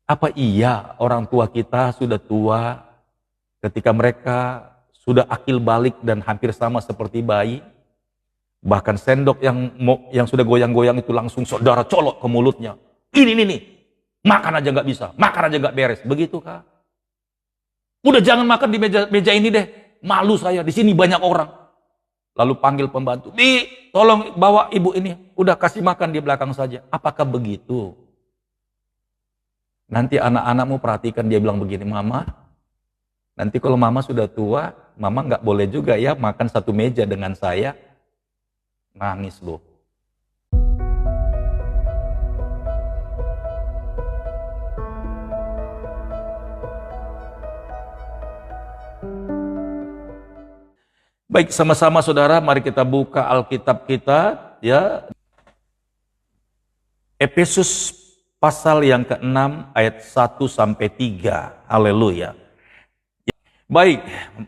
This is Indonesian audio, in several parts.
Apa iya orang tua kita sudah tua ketika mereka sudah akil balik dan hampir sama seperti bayi? Bahkan sendok yang sudah goyang-goyang itu langsung saudara colok ke mulutnya. Ini nih, makan aja nggak bisa, makan aja nggak beres. Begitu kah? Udah jangan makan di meja ini deh. Malu saya, di sini banyak orang. Lalu panggil pembantu, tolong bawa ibu ini. Udah kasih makan di belakang saja. Apakah begitu? Nanti anak-anakmu perhatikan dia bilang begini, Mama, nanti kalau Mama sudah tua, Mama nggak boleh juga ya makan satu meja dengan saya. Nangis loh. Baik, sama-sama saudara, mari kita buka Alkitab kita, ya. Efesus pasal yang ke-6 ayat 1 sampai 3. Haleluya. Baik,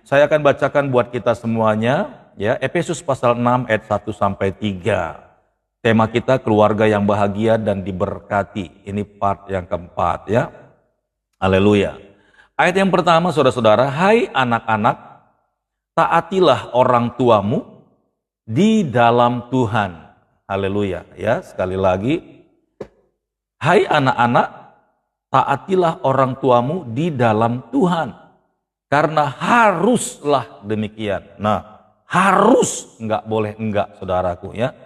saya akan bacakan buat kita semuanya, ya. Efesus pasal 6 ayat 1 sampai 3. Tema kita keluarga yang bahagia dan diberkati. Ini part yang keempat, ya. Haleluya. Ayat yang pertama, saudara-saudara, hai anak-anak, taatilah orang tuamu di dalam Tuhan. Haleluya, ya. Sekali lagi, hai anak-anak, taatilah orang tuamu di dalam Tuhan. Karena haruslah demikian. Nah, harus, nggak boleh enggak, saudaraku, ya.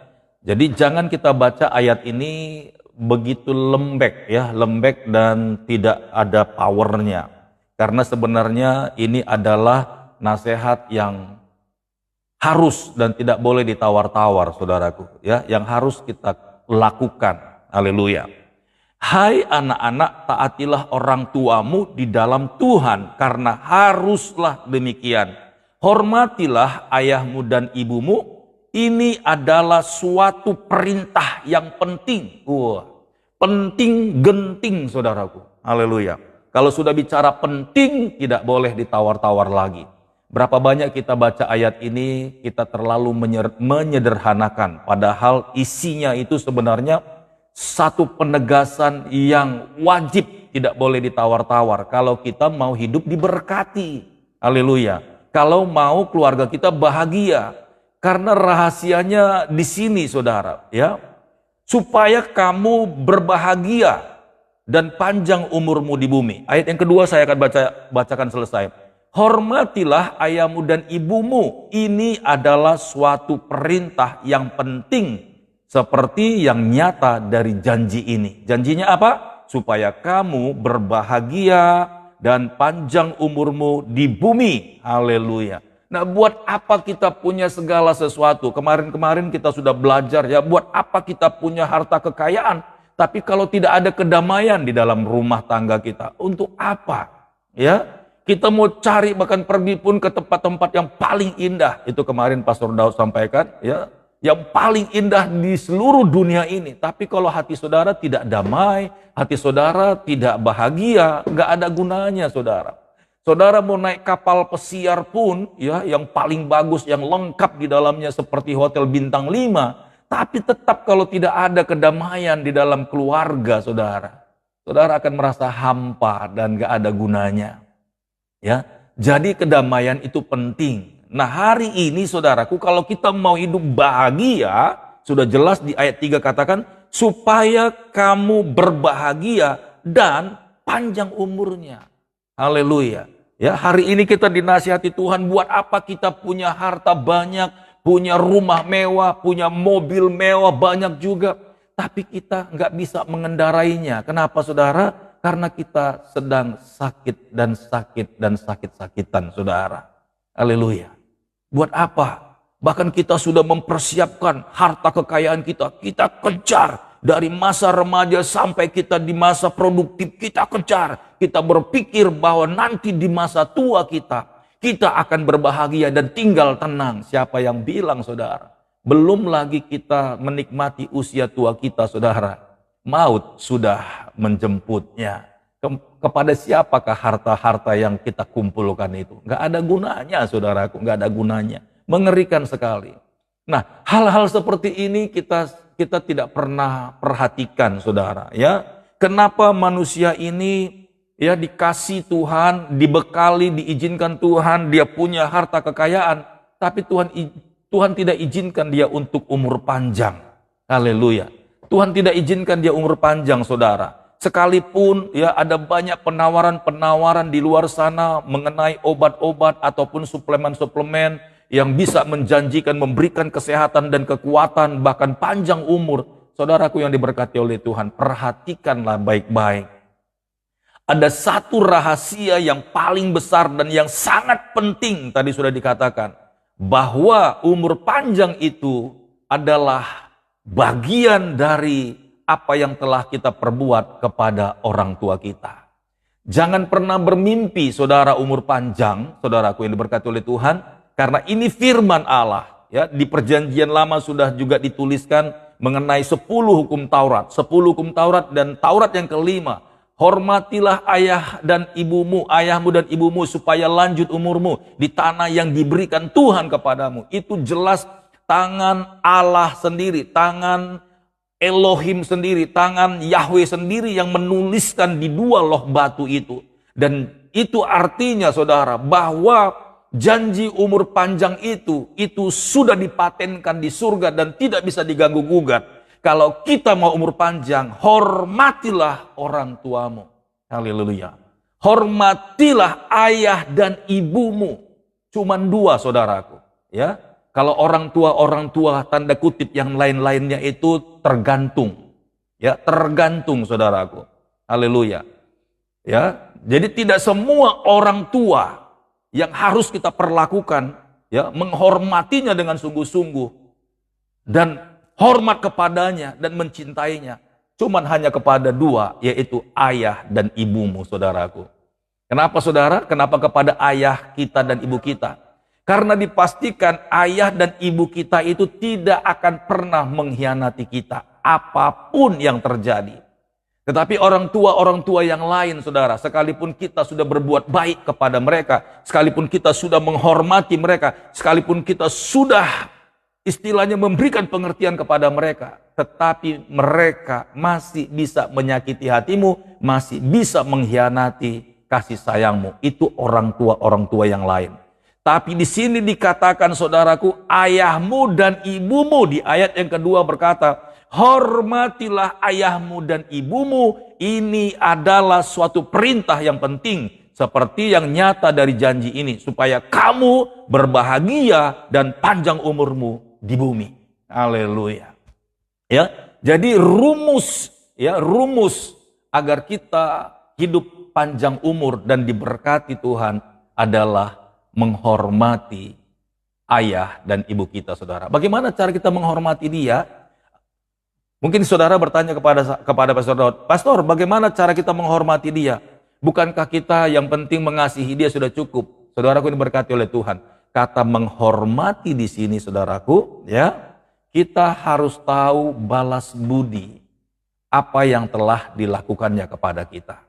Jadi jangan kita baca ayat ini begitu lembek, ya, lembek dan tidak ada powernya. Karena sebenarnya ini adalah nasihat yang harus dan tidak boleh ditawar-tawar, saudaraku, ya, yang harus kita lakukan. Haleluya. Hai anak-anak, taatilah orang tuamu di dalam Tuhan, karena haruslah demikian. Hormatilah ayahmu dan ibumu, ini adalah suatu perintah yang penting. Penting genting, saudaraku. Haleluya. Kalau sudah bicara penting, tidak boleh ditawar-tawar lagi. Berapa banyak kita baca ayat ini, kita terlalu menyederhanakan. Padahal isinya itu sebenarnya satu penegasan yang wajib, tidak boleh ditawar-tawar. Kalau kita mau hidup diberkati. Haleluya. Kalau mau keluarga kita bahagia. Karena rahasianya di sini, saudara, ya. Supaya kamu berbahagia dan panjang umurmu di bumi. Ayat yang kedua saya akan bacakan selesai. Hormatilah ayahmu dan ibumu. Ini adalah suatu perintah yang penting, seperti yang nyata dari janji ini. Janjinya apa? Supaya kamu berbahagia dan panjang umurmu di bumi. Haleluya. Nah, buat apa kita punya segala sesuatu? Kemarin-kemarin kita sudah belajar, ya, buat apa kita punya harta kekayaan, tapi kalau tidak ada kedamaian di dalam rumah tangga kita, untuk apa? Ya, kita mau cari bahkan pergi pun ke tempat-tempat yang paling indah. Itu kemarin Pastor Daud sampaikan, ya, yang paling indah di seluruh dunia ini. Tapi kalau hati saudara tidak damai, hati saudara tidak bahagia, nggak ada gunanya, saudara. Saudara mau naik kapal pesiar pun, ya, yang paling bagus, yang lengkap di dalamnya seperti hotel bintang 5, tapi tetap kalau tidak ada kedamaian di dalam keluarga, saudara akan merasa hampa dan gak ada gunanya. Ya, jadi kedamaian itu penting. Nah, hari ini, saudaraku, kalau kita mau hidup bahagia, sudah jelas di ayat 3 katakan, supaya kamu berbahagia dan panjang umurnya. Haleluya. Ya, hari ini kita dinasihati Tuhan, buat apa kita punya harta banyak, punya rumah mewah, punya mobil mewah banyak juga, tapi kita nggak bisa mengendarainya. Kenapa, saudara? Karena kita sedang sakit dan sakit-sakitan, saudara. Haleluya. Buat apa? Bahkan kita sudah mempersiapkan harta kekayaan kita kejar. Dari masa remaja sampai kita di masa produktif, kita kejar. Kita berpikir bahwa nanti di masa tua kita akan berbahagia dan tinggal tenang. Siapa yang bilang, saudara? Belum lagi kita menikmati usia tua kita, saudara. Maut sudah menjemputnya. Kepada siapakah harta-harta yang kita kumpulkan itu? Gak ada gunanya, saudaraku. Gak ada gunanya. Mengerikan sekali. Nah, hal-hal seperti ini kita tidak pernah perhatikan, saudara, ya. Kenapa manusia ini ya dikasih Tuhan, dibekali, diizinkan Tuhan, dia punya harta kekayaan, tapi Tuhan tidak izinkan dia untuk umur panjang. Haleluya. Tuhan tidak izinkan dia umur panjang, saudara. Sekalipun ya ada banyak penawaran-penawaran di luar sana mengenai obat-obat ataupun suplemen-suplemen yang bisa menjanjikan memberikan kesehatan dan kekuatan bahkan panjang umur. Saudaraku yang diberkati oleh Tuhan, perhatikanlah baik-baik. Ada satu rahasia yang paling besar dan yang sangat penting tadi sudah dikatakan, bahwa umur panjang itu adalah bagian dari apa yang telah kita perbuat kepada orang tua kita. Jangan pernah bermimpi saudara umur panjang, saudaraku yang diberkati oleh Tuhan, karena ini firman Allah. Ya, di perjanjian lama sudah juga dituliskan mengenai 10 hukum Taurat. 10 hukum Taurat dan Taurat yang kelima. Hormatilah ayahmu dan ibumu supaya lanjut umurmu di tanah yang diberikan Tuhan kepadamu. Itu jelas tangan Allah sendiri, tangan Elohim sendiri, tangan Yahweh sendiri yang menuliskan di 2 loh batu itu. Dan itu artinya saudara bahwa janji umur panjang itu sudah dipatenkan di surga dan tidak bisa diganggu gugat. Kalau kita mau umur panjang, hormatilah orang tuamu. Haleluya. Hormatilah ayah dan ibumu. Cuman 2 saudaraku, ya. Kalau orang tua tanda kutip yang lain-lainnya itu tergantung. Ya, tergantung saudaraku. Haleluya. Ya, jadi tidak semua orang tua yang harus kita perlakukan, ya, menghormatinya dengan sungguh-sungguh dan hormat kepadanya dan mencintainya. Cuman hanya kepada 2, yaitu ayah dan ibumu, saudaraku. Kenapa saudara? Kenapa kepada ayah kita dan ibu kita? Karena dipastikan ayah dan ibu kita itu tidak akan pernah mengkhianati kita, apapun yang terjadi. Tetapi orang tua yang lain, saudara, sekalipun kita sudah berbuat baik kepada mereka, sekalipun kita sudah menghormati mereka, sekalipun kita sudah istilahnya memberikan pengertian kepada mereka, tetapi mereka masih bisa menyakiti hatimu, masih bisa mengkhianati kasih sayangmu. Itu orang tua yang lain. Tapi di sini dikatakan saudaraku, ayahmu dan ibumu, di ayat yang kedua berkata, hormatilah ayahmu dan ibumu. Ini adalah suatu perintah yang penting, seperti yang nyata dari janji ini, supaya kamu berbahagia dan panjang umurmu di bumi. Haleluya. Ya, jadi rumus agar kita hidup panjang umur dan diberkati Tuhan adalah menghormati ayah dan ibu kita, saudara. Bagaimana cara kita menghormati dia? Mungkin saudara bertanya kepada Pastor Daud, Pastor, bagaimana cara kita menghormati dia? Bukankah kita yang penting mengasihi dia sudah cukup? Saudaraku yang diberkati oleh Tuhan. Kata menghormati di sini, saudaraku, ya, kita harus tahu balas budi apa yang telah dilakukannya kepada kita.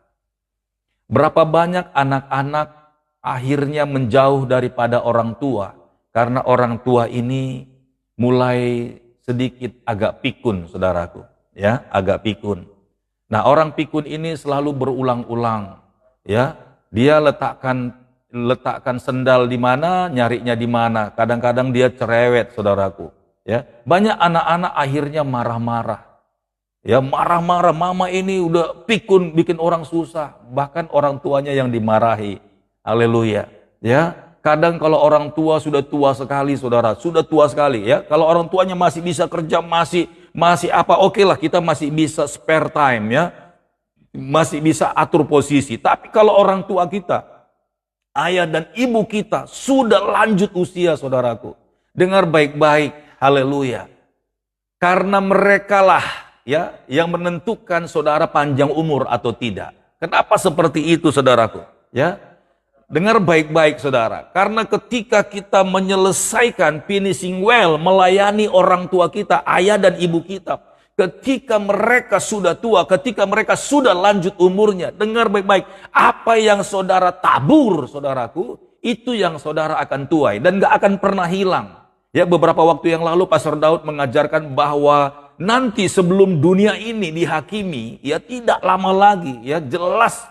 Berapa banyak anak-anak akhirnya menjauh daripada orang tua karena orang tua ini mulai sedikit agak pikun, saudaraku, ya, agak pikun. Nah, orang pikun ini selalu berulang-ulang, ya. Dia letakkan sendal di mana, nyarinya di mana. Kadang-kadang dia cerewet, saudaraku, ya. Banyak anak-anak akhirnya marah-marah. Ya, marah-marah, mama ini udah pikun, bikin orang susah, bahkan orang tuanya yang dimarahi. Haleluya. Ya, kadang kalau orang tua sudah tua sekali, saudara, sudah tua sekali, ya. Kalau orang tuanya masih bisa kerja, masih apa, oke lah, kita masih bisa spare time, ya. Masih bisa atur posisi. Tapi kalau orang tua kita, ayah dan ibu kita sudah lanjut usia, saudaraku. Dengar baik-baik, haleluya. Karena merekalah, ya, yang menentukan saudara panjang umur atau tidak. Kenapa seperti itu, saudaraku? Ya. Dengar baik-baik, saudara. Karena ketika kita menyelesaikan finishing well, melayani orang tua kita, ayah dan ibu kita, ketika mereka sudah tua, ketika mereka sudah lanjut umurnya, dengar baik-baik, apa yang saudara tabur, saudaraku, itu yang saudara akan tuai dan gak akan pernah hilang. Ya, beberapa waktu yang lalu Pastor Daud mengajarkan bahwa nanti sebelum dunia ini dihakimi, ya tidak lama lagi, ya jelas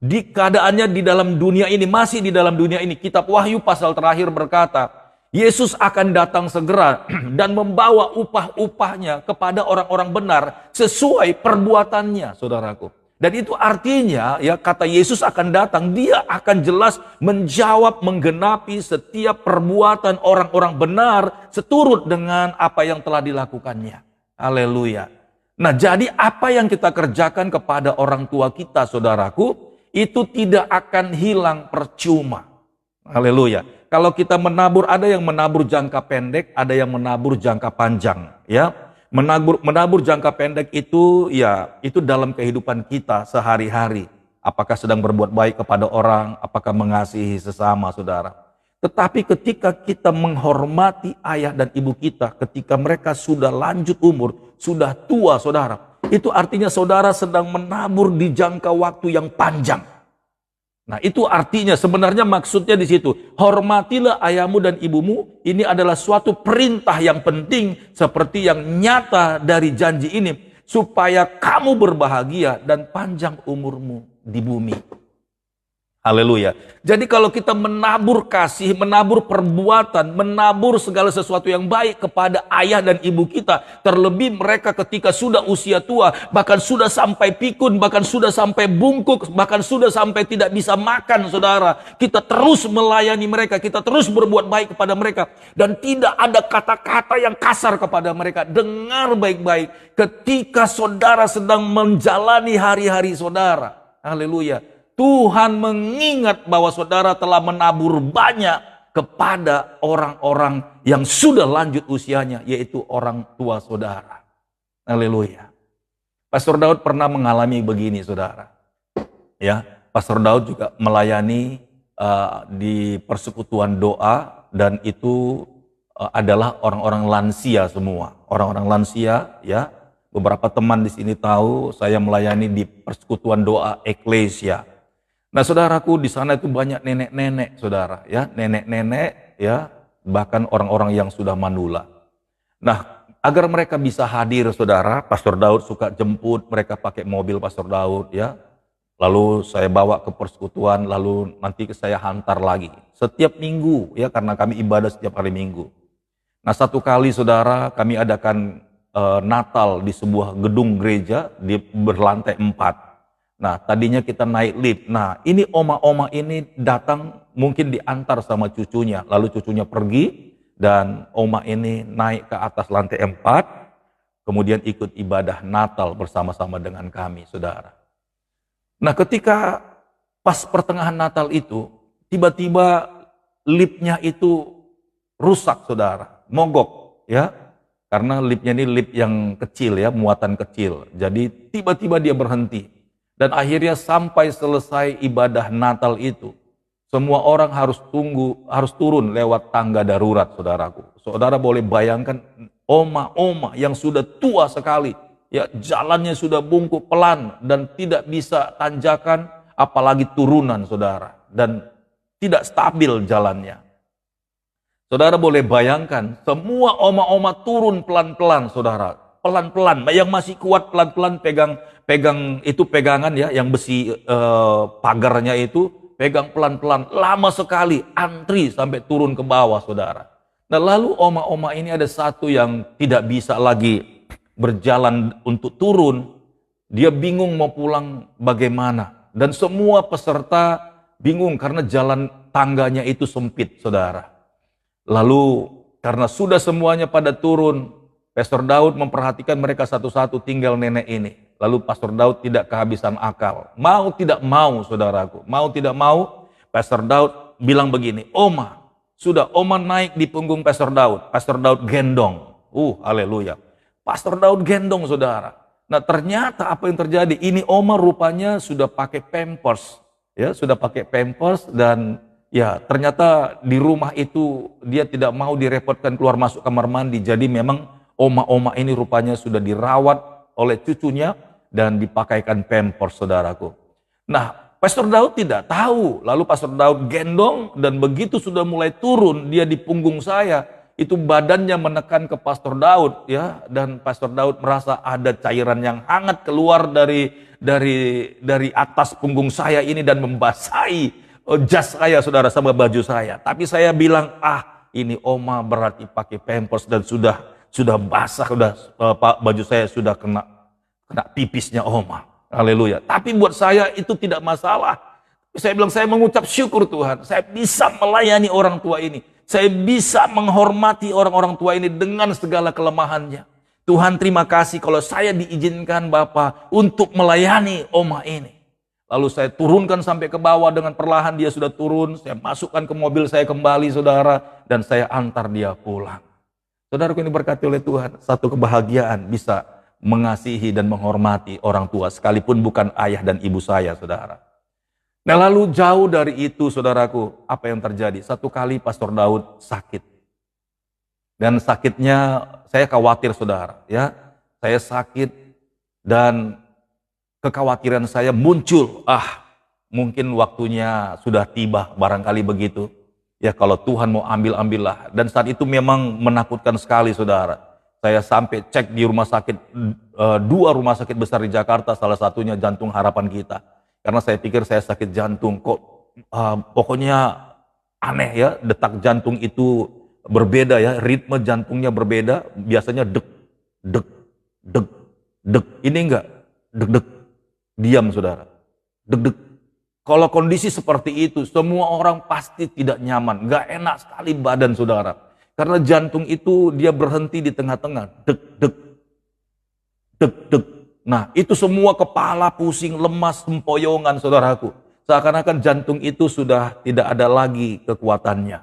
di keadaannya di dalam dunia ini, masih di dalam dunia ini. Kitab Wahyu pasal terakhir berkata, Yesus akan datang segera dan membawa upah-upahnya kepada orang-orang benar sesuai perbuatannya, saudaraku. Dan itu artinya, ya kata Yesus akan datang, dia akan jelas menjawab, menggenapi setiap perbuatan orang-orang benar seturut dengan apa yang telah dilakukannya. Haleluya. Nah, jadi apa yang kita kerjakan kepada orang tua kita, saudaraku, itu tidak akan hilang percuma. Haleluya. Kalau kita menabur, ada yang menabur jangka pendek, ada yang menabur jangka panjang, ya. Menabur jangka pendek itu, ya itu dalam kehidupan kita sehari-hari. Apakah sedang berbuat baik kepada orang, apakah mengasihi sesama, saudara. Tetapi ketika kita menghormati ayah dan ibu kita, ketika mereka sudah lanjut umur, sudah tua, saudara, itu artinya saudara sedang menabur di jangka waktu yang panjang. Nah, itu artinya sebenarnya maksudnya di situ, hormatilah ayahmu dan ibumu. Ini adalah suatu perintah yang penting seperti yang nyata dari janji ini, supaya kamu berbahagia dan panjang umurmu di bumi. Haleluya. Jadi kalau kita menabur kasih, menabur perbuatan, menabur segala sesuatu yang baik kepada ayah dan ibu kita, terlebih mereka ketika sudah usia tua, bahkan sudah sampai pikun, bahkan sudah sampai bungkuk, bahkan sudah sampai tidak bisa makan, saudara. Kita terus melayani mereka, kita terus berbuat baik kepada mereka, dan tidak ada kata-kata yang kasar kepada mereka. Dengar baik-baik ketika saudara sedang menjalani hari-hari saudara. Haleluya. Tuhan mengingat bahwa saudara telah menabur banyak kepada orang-orang yang sudah lanjut usianya, yaitu orang tua saudara. Haleluya. Pastor Daud pernah mengalami begini, saudara. Ya, Pastor Daud juga melayani di persekutuan doa, dan itu adalah orang-orang lansia semua. Orang-orang lansia, ya. Beberapa teman di sini tahu saya melayani di persekutuan doa Eklesia. Nah, saudaraku, di sana itu banyak nenek-nenek, saudara, ya, nenek-nenek, ya, bahkan orang-orang yang sudah manula. Nah, agar mereka bisa hadir, saudara, Pastor Daud suka jemput mereka pakai mobil Pastor Daud, ya. Lalu saya bawa ke persekutuan, lalu nanti saya hantar lagi setiap minggu, ya, karena kami ibadah setiap hari Minggu. Nah, satu kali, saudara, kami adakan Natal di sebuah gedung gereja di berlantai 4. Nah, tadinya kita naik lift. Nah, ini oma-oma ini datang mungkin diantar sama cucunya. Lalu cucunya pergi dan oma ini naik ke atas lantai 4. Kemudian ikut ibadah Natal bersama-sama dengan kami, saudara. Nah, ketika pas pertengahan Natal itu, tiba-tiba liftnya itu rusak, saudara. Mogok, ya. Karena liftnya ini lift yang kecil, ya, muatan kecil. Jadi tiba-tiba dia berhenti. Dan akhirnya sampai selesai ibadah Natal itu, semua orang harus turun lewat tangga darurat, saudaraku. Saudara boleh bayangkan oma-oma yang sudah tua sekali, ya, jalannya sudah bungkuk pelan dan tidak bisa tanjakan, apalagi turunan, saudara, dan tidak stabil jalannya. Saudara boleh bayangkan semua oma-oma turun pelan-pelan, saudara, pelan-pelan. Yang masih kuat pelan-pelan pegang itu pegangan, ya, yang besi pagarnya itu pegang pelan-pelan, lama sekali, antri sampai turun ke bawah, saudara. Nah, lalu oma-oma ini ada satu yang tidak bisa lagi berjalan untuk turun, dia bingung mau pulang bagaimana, dan semua peserta bingung karena jalan tangganya itu sempit, saudara. Lalu karena sudah semuanya pada turun, Pastor Daud memperhatikan mereka satu-satu, tinggal nenek ini. Lalu Pastor Daud tidak kehabisan akal. Mau tidak mau, saudaraku, mau tidak mau, Pastor Daud bilang begini, Oma, sudah Oma naik di punggung Pastor Daud. Pastor Daud gendong. Haleluya. Pastor Daud gendong, saudara. Nah, ternyata apa yang terjadi? Ini Oma rupanya sudah pakai pampers. Ya, sudah pakai pampers, dan ya ternyata di rumah itu dia tidak mau direpotkan keluar masuk kamar mandi. Jadi memang oma-oma ini rupanya sudah dirawat oleh cucunya dan dipakaikan pampers, saudaraku. Nah, Pastor Daud tidak tahu. Lalu Pastor Daud gendong, dan begitu sudah mulai turun dia di punggung saya, itu badannya menekan ke Pastor Daud ya, dan Pastor Daud merasa ada cairan yang hangat keluar dari atas punggung saya ini dan membasahi jas saya, saudara, sama baju saya. Tapi saya bilang, ini Oma berarti pakai pampers dan sudah basah, baju saya sudah kena pipisnya Oma. Haleluya. Tapi buat saya itu tidak masalah. Saya bilang, saya mengucap syukur Tuhan, saya bisa melayani orang tua ini. Saya bisa menghormati orang-orang tua ini dengan segala kelemahannya. Tuhan, terima kasih kalau saya diizinkan Bapa untuk melayani Oma ini. Lalu saya turunkan sampai ke bawah, dengan perlahan dia sudah turun. Saya masukkan ke mobil saya kembali, saudara, dan saya antar dia pulang. Saudaraku ini berkati oleh Tuhan, satu kebahagiaan bisa mengasihi dan menghormati orang tua, sekalipun bukan ayah dan ibu saya, saudara. Nah, lalu jauh dari itu, saudaraku, apa yang terjadi? Satu kali Pastor Daud sakit. Dan sakitnya, saya khawatir, saudara. Ya, saya sakit dan kekhawatiran saya muncul. Mungkin waktunya sudah tiba, barangkali begitu. Ya, kalau Tuhan mau ambil-ambillah. Dan saat itu memang menakutkan sekali, saudara. Saya sampai cek di rumah sakit, 2 rumah sakit besar di Jakarta, salah satunya Jantung Harapan Kita. Karena saya pikir saya sakit jantung, pokoknya aneh ya, detak jantung itu berbeda ya, ritme jantungnya berbeda, biasanya deg, deg, deg, deg, ini enggak, deg, deg, diam saudara, deg, deg. Kalau kondisi seperti itu, semua orang pasti tidak nyaman, enggak enak sekali badan saudara. Karena jantung itu dia berhenti di tengah-tengah, deg, deg, deg, deg. Nah, itu semua kepala pusing, lemas, sempoyongan, saudaraku. Seakan-akan jantung itu sudah tidak ada lagi kekuatannya.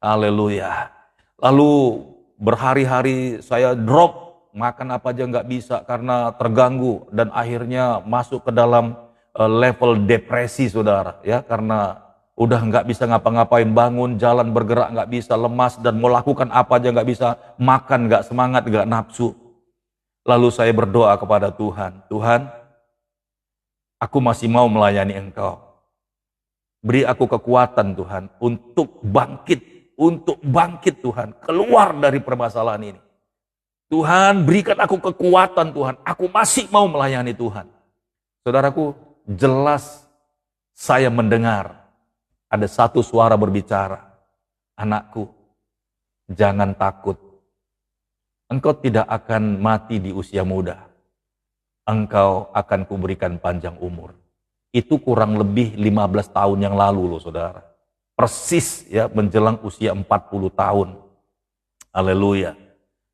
Haleluya. Lalu berhari-hari saya drop, makan apa aja nggak bisa karena terganggu. Dan akhirnya masuk ke dalam level depresi, saudara. Ya, karena udah nggak bisa ngapa-ngapain, bangun, jalan, bergerak nggak bisa, lemas, dan mau lakukan apa aja nggak bisa, makan nggak semangat, nggak nafsu. Lalu saya berdoa kepada Tuhan, Tuhan, aku masih mau melayani Engkau. Beri aku kekuatan Tuhan untuk bangkit Tuhan, keluar dari permasalahan ini. Tuhan, berikan aku kekuatan Tuhan, aku masih mau melayani Tuhan. Saudaraku, jelas saya mendengar ada satu suara berbicara, anakku, jangan takut. Engkau tidak akan mati di usia muda. Engkau akan kuberikan panjang umur. Itu kurang lebih 15 tahun yang lalu loh saudara. Persis ya menjelang usia 40 tahun. Haleluya.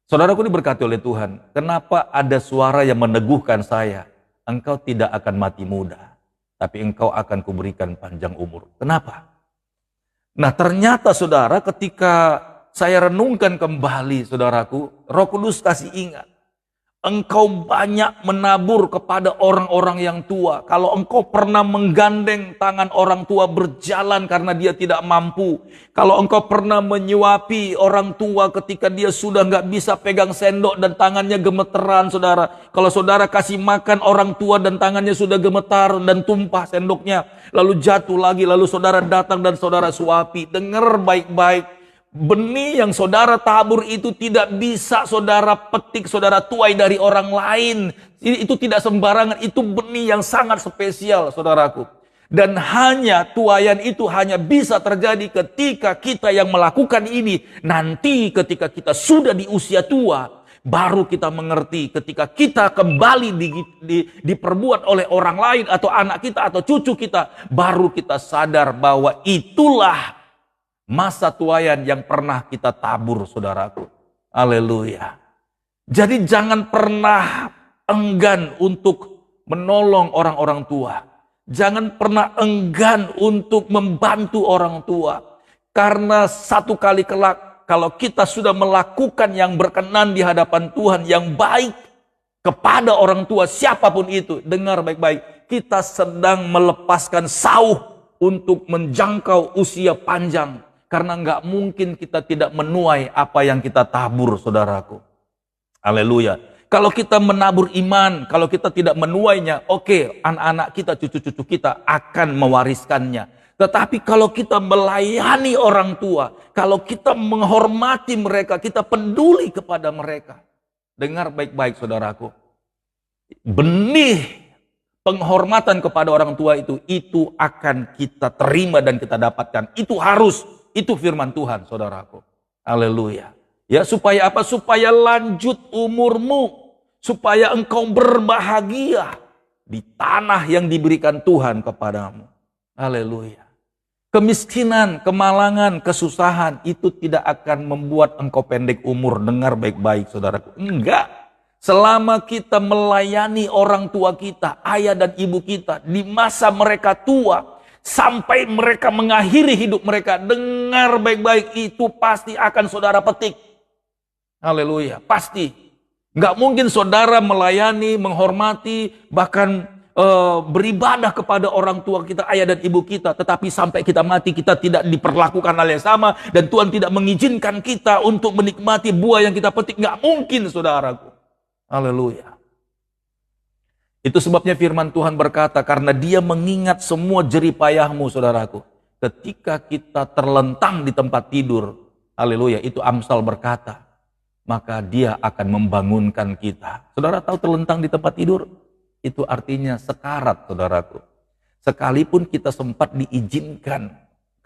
Saudaraku diberkati oleh Tuhan. Kenapa ada suara yang meneguhkan saya? Engkau tidak akan mati muda. Tapi engkau akan kuberikan panjang umur. Kenapa? Nah ternyata saudara ketika saya renungkan kembali, saudaraku, Roh Kudus kasih ingat. Engkau banyak menabur kepada orang-orang yang tua. Kalau engkau pernah menggandeng tangan orang tua berjalan karena dia tidak mampu. Kalau engkau pernah menyuapi orang tua ketika dia sudah nggak bisa pegang sendok dan tangannya gemeteran, saudara. Kalau saudara kasih makan orang tua dan tangannya sudah gemetar dan tumpah sendoknya. Lalu jatuh lagi, lalu saudara datang dan saudara suapi. Dengar baik-baik. Benih yang saudara tabur itu tidak bisa saudara petik, saudara tuai dari orang lain. Itu tidak sembarangan, itu benih yang sangat spesial, saudaraku. Dan hanya tuaian itu hanya bisa terjadi ketika kita yang melakukan ini. Nanti ketika kita sudah di usia tua, baru kita mengerti. Ketika kita kembali diperbuat oleh orang lain atau anak kita atau cucu kita, baru kita sadar bahwa itulah masa tuaian yang pernah kita tabur, saudaraku. Haleluya. Jadi jangan pernah enggan untuk menolong orang-orang tua. Jangan pernah enggan untuk membantu orang tua. Karena satu kali kelak, kalau kita sudah melakukan yang berkenan di hadapan Tuhan, yang baik kepada orang tua, siapapun itu, dengar baik-baik, kita sedang melepaskan sauh untuk menjangkau usia panjang. Karena nggak mungkin kita tidak menuai apa yang kita tabur, saudaraku. Haleluya. Kalau kita menabur iman, kalau kita tidak menuainya, oke, anak-anak kita, cucu-cucu kita akan mewariskannya. Tetapi kalau kita melayani orang tua, kalau kita menghormati mereka, kita peduli kepada mereka. Dengar baik-baik saudaraku. Benih penghormatan kepada orang tua itu akan kita terima dan kita dapatkan. Itu harus, itu firman Tuhan saudaraku. Haleluya. Ya, supaya apa? Supaya lanjut umurmu, supaya engkau berbahagia di tanah yang diberikan Tuhan kepadamu. Haleluya. Kemiskinan, kemalangan, kesusahan itu tidak akan membuat engkau pendek umur. Dengar baik-baik saudaraku. Enggak. Selama kita melayani orang tua kita, ayah dan ibu kita di masa mereka tua, sampai mereka mengakhiri hidup mereka, dengar baik-baik, itu pasti akan saudara petik. Haleluya, pasti. Enggak mungkin saudara melayani, menghormati, bahkan beribadah kepada orang tua kita, ayah dan ibu kita, tetapi sampai kita mati kita tidak diperlakukan hal yang sama, dan Tuhan tidak mengizinkan kita untuk menikmati buah yang kita petik. Nggak mungkin saudaraku. Haleluya. Itu sebabnya firman Tuhan berkata, karena Dia mengingat semua jerih payahmu saudaraku, ketika kita terlentang di tempat tidur, haleluya, itu Amsal berkata, maka Dia akan membangunkan kita. Saudara tahu terlentang di tempat tidur? Itu artinya sekarat, saudaraku. Sekalipun kita sempat diizinkan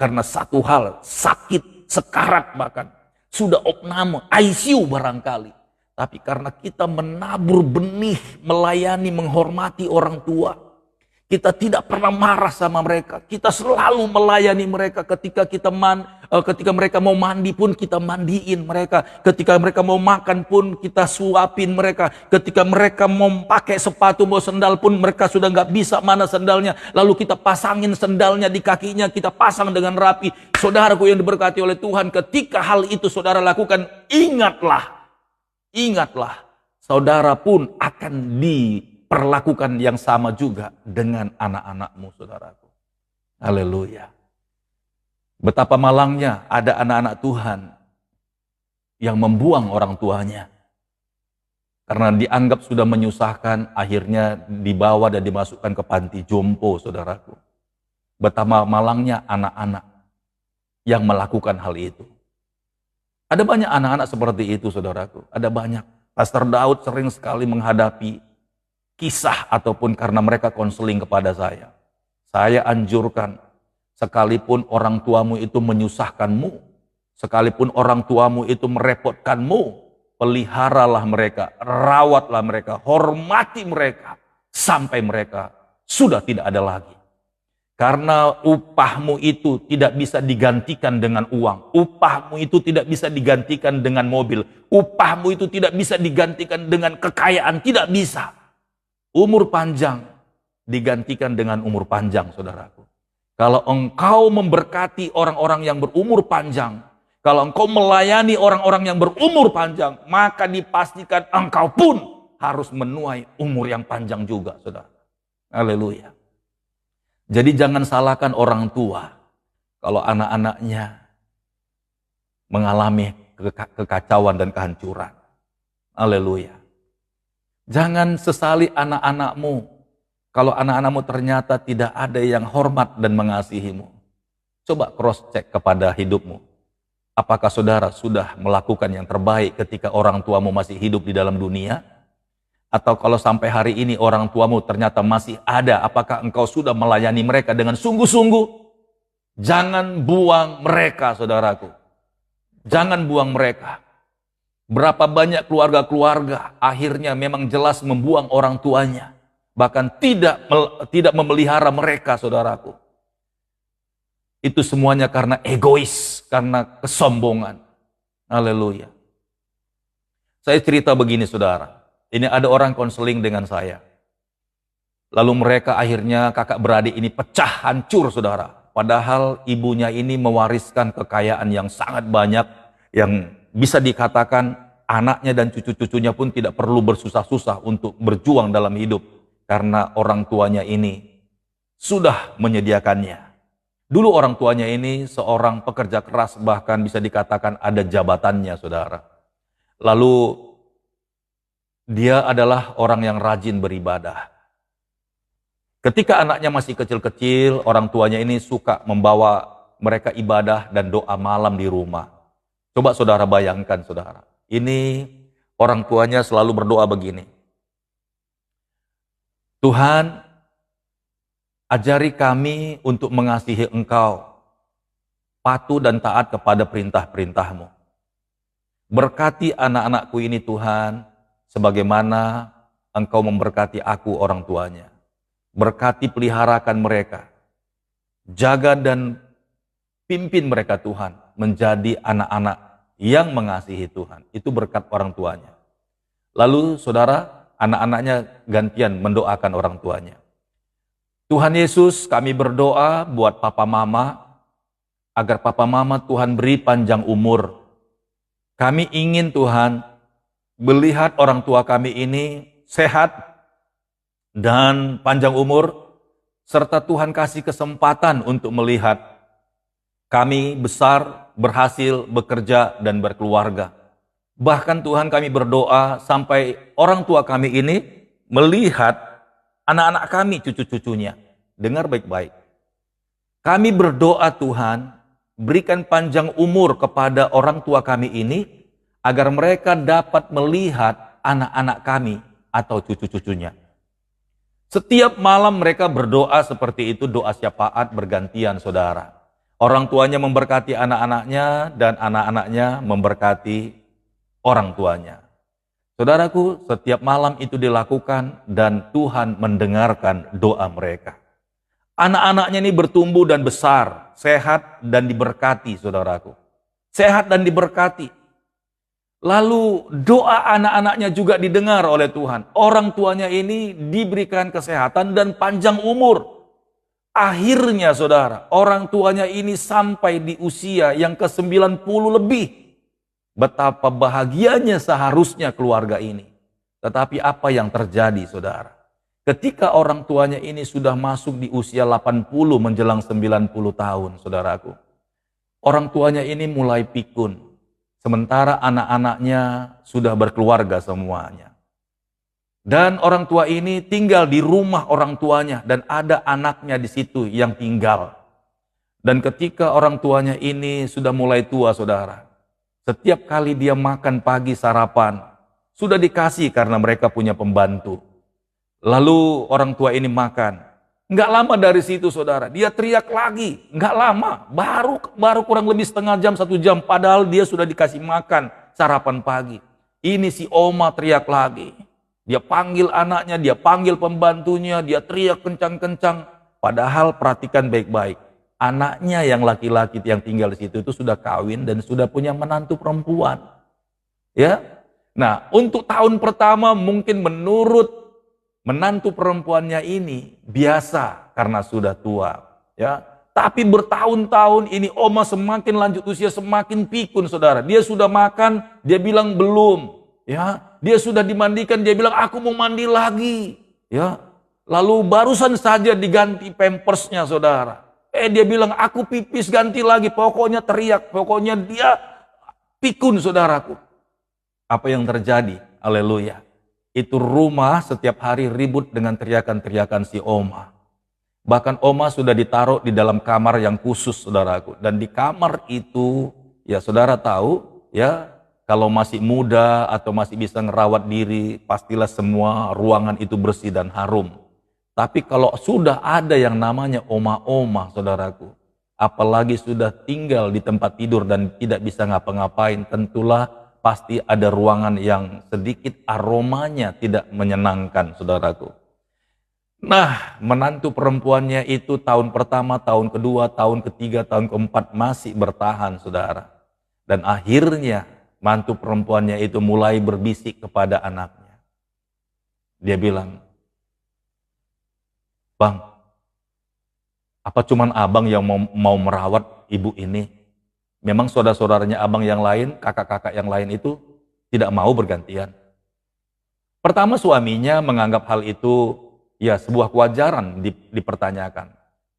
karena satu hal, sakit, sekarat bahkan, sudah opname, ICU barangkali. Tapi karena kita menabur benih, melayani, menghormati orang tua, kita tidak pernah marah sama mereka. Kita selalu melayani mereka. Ketika mereka mau mandi pun kita mandiin mereka. Ketika mereka mau makan pun kita suapin mereka. Ketika mereka mau pakai sepatu, mau sendal pun mereka sudah nggak bisa mana sendalnya. Lalu kita pasangin sendalnya di kakinya, kita pasang dengan rapi. Saudaraku yang diberkati oleh Tuhan, ketika hal itu saudara lakukan, ingatlah, saudara pun akan perlakukan yang sama juga dengan anak-anakmu, saudaraku. Haleluya. Betapa malangnya ada anak-anak Tuhan yang membuang orang tuanya. Karena dianggap sudah menyusahkan, akhirnya dibawa dan dimasukkan ke panti jompo, saudaraku. Betapa malangnya anak-anak yang melakukan hal itu. Ada banyak anak-anak seperti itu, saudaraku. Ada banyak. Pastor Daud sering sekali menghadapi kisah ataupun karena mereka konseling kepada saya. Saya anjurkan, sekalipun orang tuamu itu menyusahkanmu, sekalipun orang tuamu itu merepotkanmu, peliharalah mereka, rawatlah mereka, hormati mereka, sampai mereka sudah tidak ada lagi. Karena upahmu itu tidak bisa digantikan dengan uang. Upahmu itu tidak bisa digantikan dengan mobil. Upahmu itu tidak bisa digantikan dengan kekayaan, tidak bisa. Umur panjang digantikan dengan umur panjang, saudaraku. Kalau engkau memberkati orang-orang yang berumur panjang, kalau engkau melayani orang-orang yang berumur panjang, maka dipastikan engkau pun harus menuai umur yang panjang juga, saudara. Haleluya. Jadi jangan salahkan orang tua kalau anak-anaknya mengalami kekacauan dan kehancuran. Haleluya. Jangan sesali anak-anakmu kalau anak-anakmu ternyata tidak ada yang hormat dan mengasihimu. Coba cross check kepada hidupmu. Apakah saudara sudah melakukan yang terbaik ketika orang tuamu masih hidup di dalam dunia? Atau kalau sampai hari ini orang tuamu ternyata masih ada, apakah engkau sudah melayani mereka dengan sungguh-sungguh? Jangan buang mereka, saudaraku. Jangan buang mereka. Berapa banyak keluarga-keluarga akhirnya memang jelas membuang orang tuanya. Bahkan tidak memelihara mereka, saudaraku. Itu semuanya karena egois, karena kesombongan. Haleluya. Saya cerita begini, saudara. Ini ada orang konseling dengan saya. Lalu mereka akhirnya kakak beradik ini pecah, hancur, saudara. Padahal ibunya ini mewariskan kekayaan yang sangat banyak, yang bisa dikatakan anaknya dan cucu-cucunya pun tidak perlu bersusah-susah untuk berjuang dalam hidup. Karena orang tuanya ini sudah menyediakannya. Dulu orang tuanya ini seorang pekerja keras, bahkan bisa dikatakan ada jabatannya, saudara. Lalu dia adalah orang yang rajin beribadah. Ketika anaknya masih kecil-kecil, orang tuanya ini suka membawa mereka ibadah dan doa malam di rumah. Coba saudara bayangkan saudara, ini orang tuanya selalu berdoa begini. Tuhan, ajari kami untuk mengasihi Engkau, patuh dan taat kepada perintah-perintah-Mu. Berkati anak-anakku ini Tuhan, sebagaimana Engkau memberkati aku orang tuanya. Berkati peliharakan mereka. Jaga dan pimpin mereka Tuhan, menjadi anak-anak yang mengasihi Tuhan. Itu berkat orang tuanya. Lalu saudara, anak-anaknya gantian mendoakan orang tuanya. Tuhan Yesus, kami berdoa buat papa mama, agar papa mama Tuhan beri panjang umur. Kami ingin Tuhan melihat orang tua kami ini sehat dan panjang umur, serta Tuhan kasih kesempatan untuk melihat kami besar, berhasil, bekerja, dan berkeluarga. Bahkan Tuhan kami berdoa sampai orang tua kami ini melihat anak-anak kami, cucu-cucunya. Dengar baik-baik. Kami berdoa Tuhan, berikan panjang umur kepada orang tua kami ini, agar mereka dapat melihat anak-anak kami atau cucu-cucunya. Setiap malam mereka berdoa seperti itu, doa syafaat bergantian saudara. Orang tuanya memberkati anak-anaknya dan anak-anaknya memberkati orang tuanya. Saudaraku, setiap malam itu dilakukan dan Tuhan mendengarkan doa mereka. Anak-anaknya ini bertumbuh dan besar, sehat dan diberkati saudaraku. Sehat dan diberkati. Lalu doa anak-anaknya juga didengar oleh Tuhan. Orang tuanya ini diberikan kesehatan dan panjang umur. Akhirnya saudara, orang tuanya ini sampai di usia yang ke-90 lebih. Betapa bahagianya seharusnya keluarga ini. Tetapi apa yang terjadi saudara? Ketika orang tuanya ini sudah masuk di usia 80 menjelang 90 tahun saudaraku. Orang tuanya ini mulai pikun. Sementara anak-anaknya sudah berkeluarga semuanya. Dan orang tua ini tinggal di rumah orang tuanya dan ada anaknya di situ yang tinggal. Dan ketika orang tuanya ini sudah mulai tua saudara, setiap kali dia makan pagi sarapan, sudah dikasih karena mereka punya pembantu. Lalu orang tua ini makan. Nggak lama dari situ saudara, dia teriak lagi. Nggak lama, baru kurang lebih setengah jam, 1 jam. Padahal dia sudah dikasih makan sarapan pagi. Ini si oma teriak lagi. Dia panggil anaknya, dia panggil pembantunya, dia teriak kencang-kencang. Padahal perhatikan baik-baik. Anaknya yang laki-laki yang tinggal di situ itu sudah kawin dan sudah punya menantu perempuan. Ya. Nah, untuk tahun pertama mungkin menurut menantu perempuannya ini biasa karena sudah tua, ya. Tapi bertahun-tahun ini oma semakin lanjut usia semakin pikun saudara. Dia sudah makan, dia bilang belum, ya. Dia sudah dimandikan, dia bilang aku mau mandi lagi, ya. Lalu barusan saja diganti pampersnya saudara. Dia bilang aku pipis ganti lagi, pokoknya teriak, pokoknya dia pikun saudaraku. Apa yang terjadi? Haleluya. Itu rumah setiap hari ribut dengan teriakan-teriakan si oma. Bahkan oma sudah ditaruh di dalam kamar yang khusus saudaraku. Dan di kamar itu, ya saudara tahu, ya kalau masih muda atau masih bisa ngerawat diri, pastilah semua ruangan itu bersih dan harum. Tapi kalau sudah ada yang namanya oma-oma saudaraku, apalagi sudah tinggal di tempat tidur dan tidak bisa ngapa-ngapain, tentulah pasti ada ruangan yang sedikit aromanya tidak menyenangkan saudaraku. Nah, menantu perempuannya itu tahun pertama, tahun kedua, tahun ketiga, tahun keempat masih bertahan saudara. Dan akhirnya mantu perempuannya itu mulai berbisik kepada anaknya. Dia bilang, "Bang, apa cuman abang yang mau merawat ibu ini? Memang saudara-saudaranya abang yang lain, kakak-kakak yang lain itu tidak mau bergantian." Pertama suaminya menganggap hal itu ya sebuah kewajaran dipertanyakan.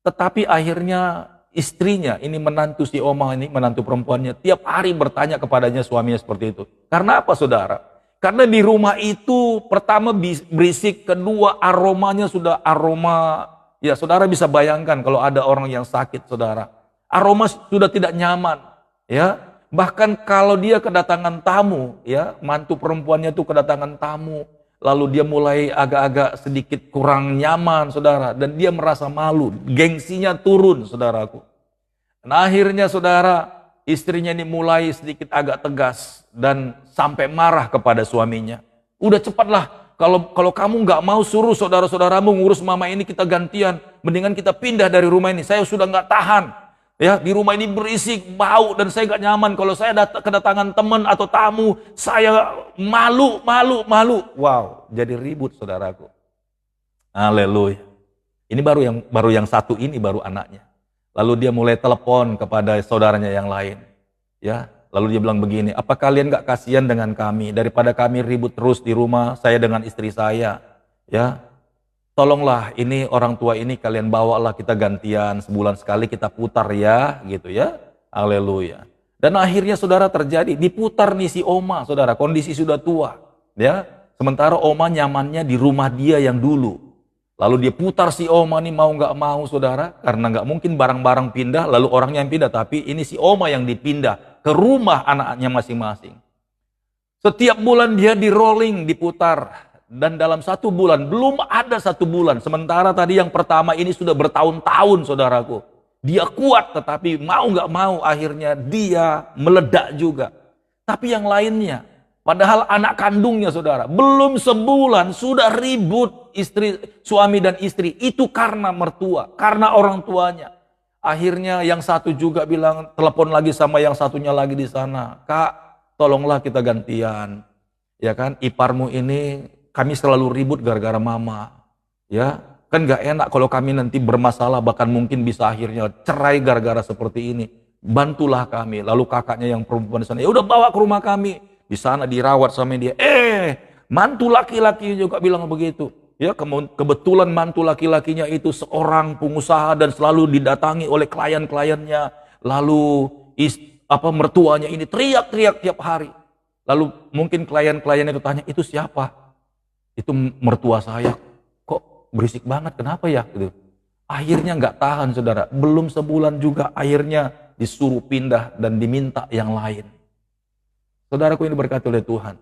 Tetapi akhirnya istrinya, ini menantu si oma ini, menantu perempuannya, tiap hari bertanya kepadanya suaminya seperti itu. Karena apa saudara? Karena di rumah itu pertama berisik, kedua aromanya sudah aroma Ya, saudara bisa bayangkan kalau ada orang yang sakit, saudara. Aroma sudah tidak nyaman, ya. Bahkan kalau dia kedatangan tamu, ya, mantu perempuannya itu kedatangan tamu, lalu dia mulai agak-agak sedikit kurang nyaman, saudara, dan dia merasa malu, gengsinya turun, saudaraku. Dan akhirnya, saudara, istrinya ini mulai sedikit agak tegas dan sampai marah kepada suaminya. Udah cepatlah. Kalau kamu nggak mau, suruh saudara-saudaramu ngurus mama ini, kita gantian. Mendingan kita pindah dari rumah ini. Saya sudah nggak tahan. Ya, di rumah ini berisik, bau, dan saya nggak nyaman. Kalau saya kedatangan teman atau tamu, saya malu. Wow, jadi ribut, saudaraku. Haleluya. Ini baru yang satu ini baru anaknya. Lalu dia mulai telepon kepada saudaranya yang lain. Ya, lalu dia bilang begini, apa kalian gak kasihan dengan kami? Daripada kami ribut terus di rumah, saya dengan istri saya. Ya, tolonglah ini orang tua ini kalian bawalah, kita gantian, sebulan sekali kita putar ya, gitu ya. Haleluya. Dan akhirnya, saudara, terjadi, diputar nih si Oma, saudara, kondisi sudah tua. Ya, sementara Oma nyamannya di rumah dia yang dulu. Lalu dia putar si Oma nih mau nggak mau, saudara, karena nggak mungkin barang-barang pindah lalu orangnya yang pindah, tapi ini si Oma yang dipindah ke rumah anaknya masing-masing. Setiap bulan dia di rolling, diputar, dan dalam 1 bulan, belum ada 1 bulan, sementara tadi yang pertama ini sudah bertahun-tahun, saudaraku. Dia kuat, tetapi mau nggak mau akhirnya dia meledak juga. Tapi yang lainnya, padahal anak kandungnya, saudara, belum sebulan sudah ribut suami dan istri. Itu karena mertua, karena orang tuanya. Akhirnya yang satu juga bilang, telepon lagi sama yang satunya lagi di sana, Kak, tolonglah kita gantian. Ya kan, iparmu ini kami selalu ribut gara-gara mama. Ya, kan gak enak kalau kami nanti bermasalah, bahkan mungkin bisa akhirnya cerai gara-gara seperti ini. Bantulah kami. Lalu kakaknya yang perempuan di sana, ya udah bawa ke rumah kami. Di sana dirawat sama dia. Mantu laki-laki juga bilang begitu. Ya, kebetulan mantu laki-lakinya itu seorang pengusaha dan selalu didatangi oleh klien-kliennya. Lalu mertuanya ini teriak-teriak tiap hari. Lalu mungkin klien-klien itu tanya, itu siapa? Itu mertua saya. Kok berisik banget, kenapa ya? Gitu. Akhirnya nggak tahan, saudara. Belum sebulan juga akhirnya disuruh pindah dan diminta yang lain. Saudaraku ini berkati oleh Tuhan.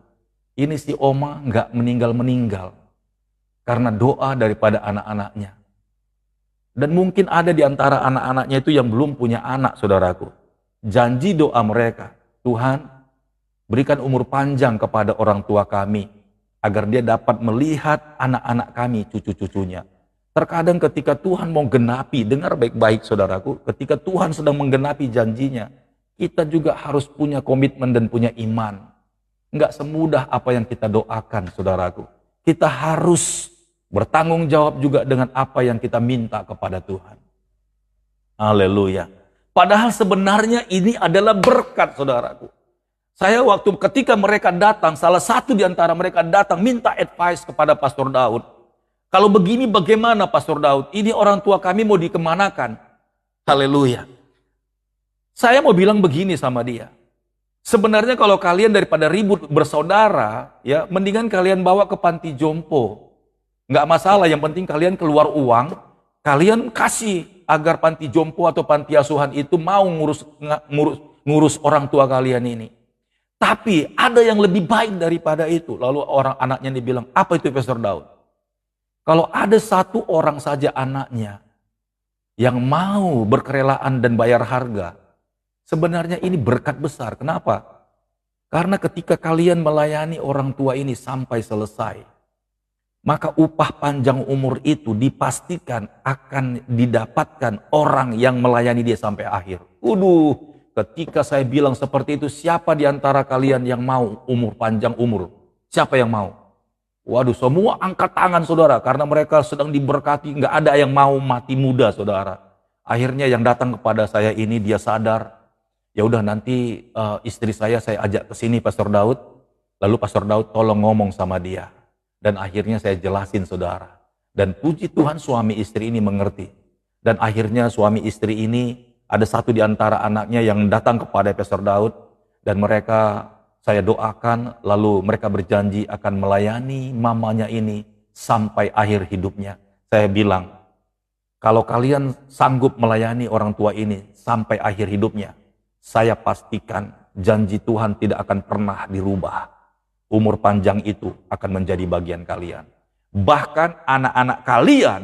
Ini si Oma nggak meninggal-meninggal karena doa daripada anak-anaknya. Dan mungkin ada di antara anak-anaknya itu yang belum punya anak, saudaraku. Janji doa mereka, Tuhan, berikan umur panjang kepada orang tua kami, agar dia dapat melihat anak-anak kami, cucu-cucunya. Terkadang ketika Tuhan mau genapi, dengar baik-baik, saudaraku, ketika Tuhan sedang menggenapi janjinya, kita juga harus punya komitmen dan punya iman. Enggak semudah apa yang kita doakan, saudaraku. Kita harus bertanggung jawab juga dengan apa yang kita minta kepada Tuhan. Haleluya. Padahal sebenarnya ini adalah berkat, saudaraku. Saya ketika mereka datang, salah satu di antara mereka datang minta advice kepada Pastor Daud. Kalau begini bagaimana, Pastor Daud? Ini orang tua kami mau dikemanakan. Haleluya. Saya mau bilang begini sama dia. Sebenarnya kalau kalian daripada ribut bersaudara, ya mendingan kalian bawa ke panti jompo. Nggak masalah, yang penting kalian keluar uang, kalian kasih agar panti jompo atau panti asuhan itu mau ngurus orang tua kalian ini. Tapi ada yang lebih baik daripada itu. Lalu orang anaknya dibilang, apa itu Pastor Daud? Kalau ada 1 orang saja anaknya yang mau berkerelaan dan bayar harga, sebenarnya ini berkat besar. Kenapa? Karena ketika kalian melayani orang tua ini sampai selesai, maka upah panjang umur itu dipastikan akan didapatkan orang yang melayani dia sampai akhir. Ketika saya bilang seperti itu, siapa di antara kalian yang mau panjang umur? Siapa yang mau? Waduh, semua angkat tangan, saudara, karena mereka sedang diberkati, nggak ada yang mau mati muda, saudara. Akhirnya yang datang kepada saya ini, dia sadar, ya udah nanti istri saya ajak ke sini Pastor Daud. Lalu Pastor Daud tolong ngomong sama dia. Dan akhirnya saya jelasin, saudara. Dan puji Tuhan suami istri ini mengerti. Dan akhirnya suami istri ini ada 1 di antara anaknya yang datang kepada Pastor Daud. Dan mereka saya doakan, lalu mereka berjanji akan melayani mamanya ini sampai akhir hidupnya. Saya bilang, Kalau kalian sanggup melayani orang tua ini sampai akhir hidupnya, saya pastikan janji Tuhan tidak akan pernah dirubah. Umur panjang itu akan menjadi bagian kalian. Bahkan anak-anak kalian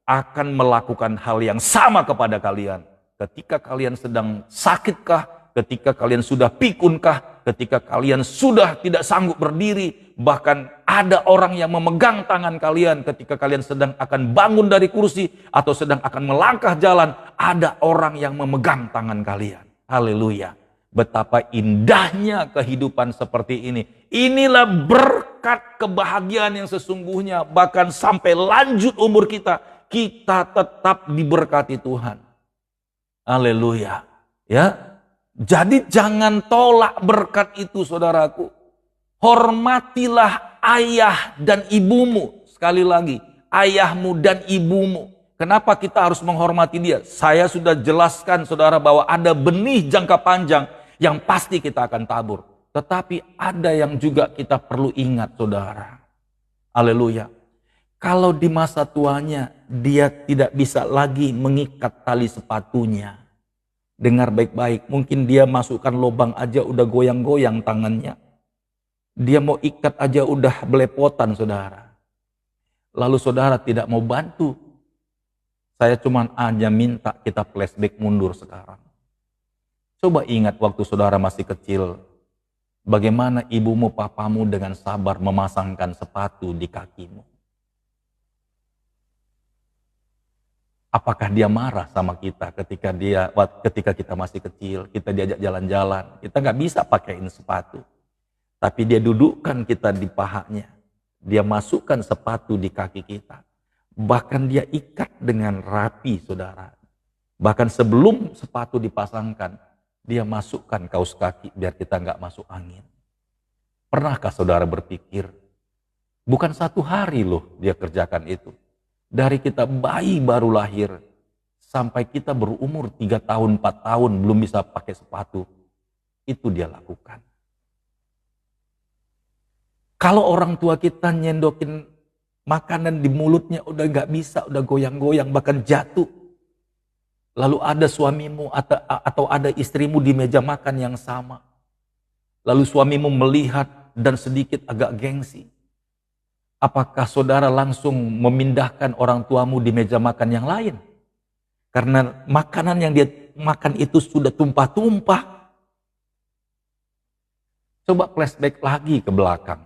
akan melakukan hal yang sama kepada kalian. Ketika kalian sedang sakitkah, ketika kalian sudah pikunkah, ketika kalian sudah tidak sanggup berdiri, bahkan ada orang yang memegang tangan kalian ketika kalian sedang akan bangun dari kursi atau sedang akan melangkah jalan, ada orang yang memegang tangan kalian. Haleluya. Betapa indahnya kehidupan seperti ini. Inilah berkat kebahagiaan yang sesungguhnya. Bahkan sampai lanjut umur kita, kita tetap diberkati Tuhan. Haleluya. Ya. Jadi jangan tolak berkat itu, saudaraku. Hormatilah ayah dan ibumu. Sekali lagi, ayahmu dan ibumu. Kenapa kita harus menghormati dia? Saya sudah jelaskan, saudara, bahwa ada benih jangka panjang yang pasti kita akan tabur. Tetapi ada yang juga kita perlu ingat, saudara. Haleluya. Kalau di masa tuanya dia tidak bisa lagi mengikat tali sepatunya. Dengar baik-baik, mungkin dia masukkan lubang aja udah goyang-goyang tangannya. Dia mau ikat aja udah belepotan, saudara. Lalu saudara tidak mau bantu. Saya cuma hanya minta kita flashback mundur sekarang. Coba ingat waktu saudara masih kecil, bagaimana ibumu papamu dengan sabar memasangkan sepatu di kakimu. Apakah dia marah sama kita ketika kita masih kecil, kita diajak jalan-jalan, kita nggak bisa pakaiin sepatu. Tapi dia dudukkan kita di pahanya, dia masukkan sepatu di kaki kita. Bahkan dia ikat dengan rapi, saudara. Bahkan sebelum sepatu dipasangkan, dia masukkan kaos kaki biar kita nggak masuk angin. Pernahkah saudara berpikir, bukan satu hari loh dia kerjakan itu. Dari kita bayi baru lahir, sampai kita berumur 3 tahun, 4 tahun belum bisa pakai sepatu. Itu dia lakukan. Kalau orang tua kita nyendokin makanan di mulutnya udah nggak bisa, udah goyang-goyang, bahkan jatuh. Lalu ada suamimu atau ada istrimu di meja makan yang sama. Lalu suamimu melihat dan sedikit agak gengsi. Apakah saudara langsung memindahkan orang tuamu di meja makan yang lain? Karena makanan yang dia makan itu sudah tumpah-tumpah. Coba flashback lagi ke belakang.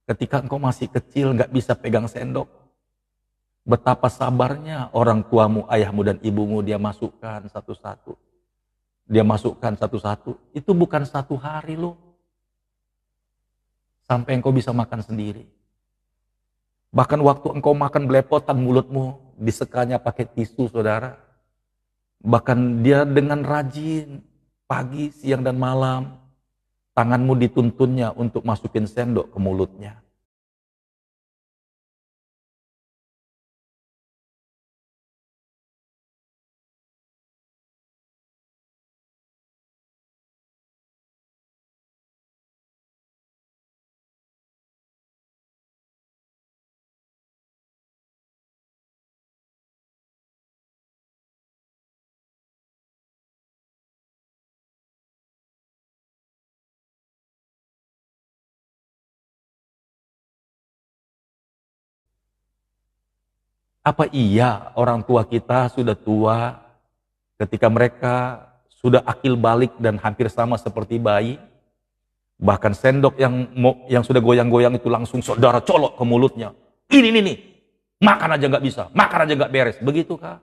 Ketika engkau masih kecil gak bisa pegang sendok. Betapa sabarnya orang tuamu, ayahmu dan ibumu dia masukkan satu-satu. Dia masukkan satu-satu. Itu bukan satu hari loh. Sampai engkau bisa makan sendiri. Bahkan waktu engkau makan belepotan mulutmu disekanya pakai tisu, saudara. Bahkan dia dengan rajin pagi, siang dan malam tanganmu dituntunnya untuk masukin sendok ke mulutnya. Apa iya orang tua kita sudah tua ketika mereka sudah akil balik dan hampir sama seperti bayi? Bahkan sendok yang sudah goyang-goyang itu langsung saudara colok ke mulutnya. Ini nih, makan aja nggak bisa, makan aja nggak beres. Begitu kah?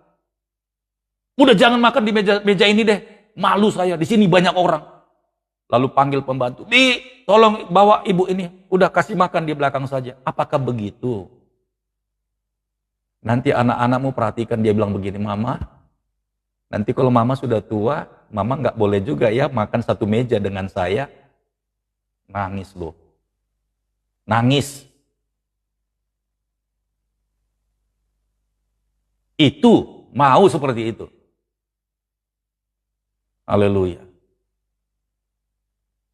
Udah jangan makan di meja ini deh, malu saya, di sini banyak orang. Lalu panggil pembantu, tolong bawa ibu ini, udah kasih makan di belakang saja. Apakah begitu? Nanti anak-anakmu perhatikan dia bilang begini, mama, nanti kalau mama sudah tua, mama nggak boleh juga ya makan satu meja dengan saya. Nangis loh. Nangis. Itu, mau seperti itu. Haleluya.